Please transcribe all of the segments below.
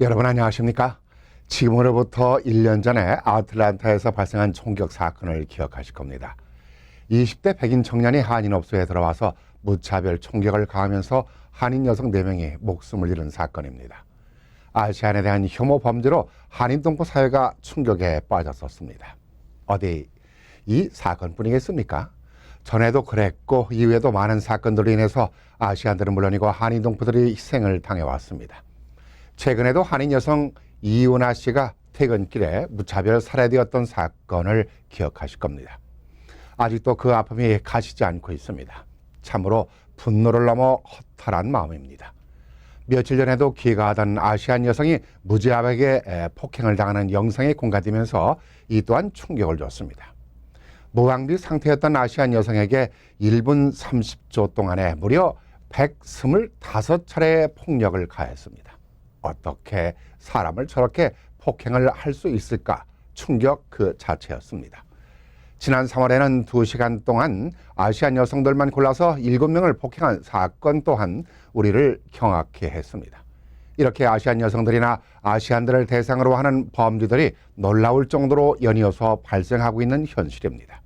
여러분 안녕하십니까? 지금으로부터 1년 전에 아틀란타에서 발생한 총격 사건을 기억하실 겁니다. 20대 백인 청년이 한인업소에 들어와서 무차별 총격을 가하면서 한인 여성 4명이 목숨을 잃은 사건입니다. 아시안에 대한 혐오 범죄로 한인 동포 사회가 충격에 빠졌었습니다. 어디 이 사건뿐이겠습니까? 전에도 그랬고 이후에도 많은 사건들로 인해서 아시안들은 물론이고 한인 동포들이 희생을 당해왔습니다. 최근에도 한인 여성 이윤아 씨가 퇴근길에 무차별 살해되었던 사건을 기억하실 겁니다. 아직도 그 아픔이 가시지 않고 있습니다. 참으로 분노를 넘어 허탈한 마음입니다. 며칠 전에도 귀가하던 아시안 여성이 무지하게 폭행을 당하는 영상이 공개되면서 이 또한 충격을 줬습니다. 무방비 상태였던 아시안 여성에게 1분 30초 동안에 무려 125차례의 폭력을 가했습니다. 어떻게 사람을 저렇게 폭행을 할 수 있을까? 충격 그 자체였습니다. 지난 3월에는 2시간 동안 아시안 여성들만 골라서 7명을 폭행한 사건 또한 우리를 경악해 했습니다. 이렇게 아시안 여성들이나 아시안들을 대상으로 하는 범죄들이 놀라울 정도로 연이어서 발생하고 있는 현실입니다.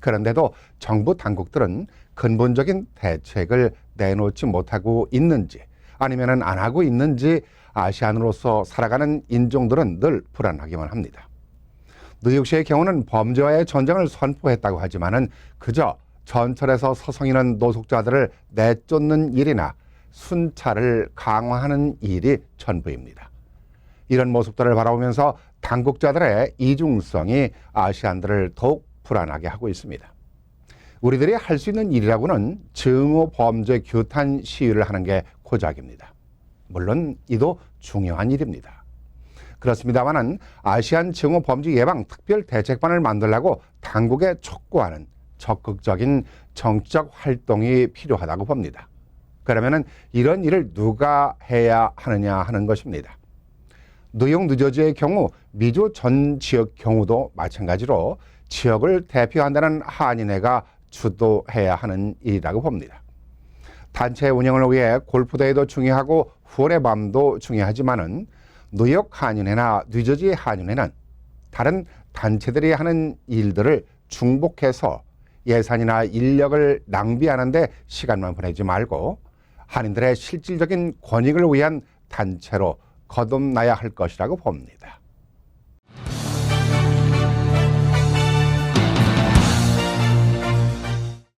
그런데도 정부 당국들은 근본적인 대책을 내놓지 못하고 있는지 아니면 안 하고 있는지 아시안으로서 살아가는 인종들은 늘 불안하기만 합니다. 뉴욕시의 경우는 범죄와의 전쟁을 선포했다고 하지만은 그저 전철에서 서성이는 노숙자들을 내쫓는 일이나 순찰을 강화하는 일이 전부입니다. 이런 모습들을 바라보면서 당국자들의 이중성이 아시안들을 더욱 불안하게 하고 있습니다. 우리들이 할 수 있는 일이라고는 증오 범죄 규탄 시위를 하는 게 고작입니다. 물론 이도 중요한 일입니다. 그렇습니다만은 아시안 증오 범죄 예방 특별 대책반을 만들라고 당국에 촉구하는 적극적인 정치적 활동이 필요하다고 봅니다. 그러면은 이런 일을 누가 해야 하느냐 하는 것입니다. 뉴욕, 뉴저지의 경우 미주 전 지역 경우도 마찬가지로 지역을 대표한다는 한인회가 주도해야 하는 일이라고 봅니다. 단체 운영을 위해 골프대회도 중요하고 후원의 밤도 중요하지만은 뉴욕 한인회나 뉴저지 한인회는 다른 단체들이 하는 일들을 중복해서 예산이나 인력을 낭비하는데 시간만 보내지 말고 한인들의 실질적인 권익을 위한 단체로 거듭나야 할 것이라고 봅니다.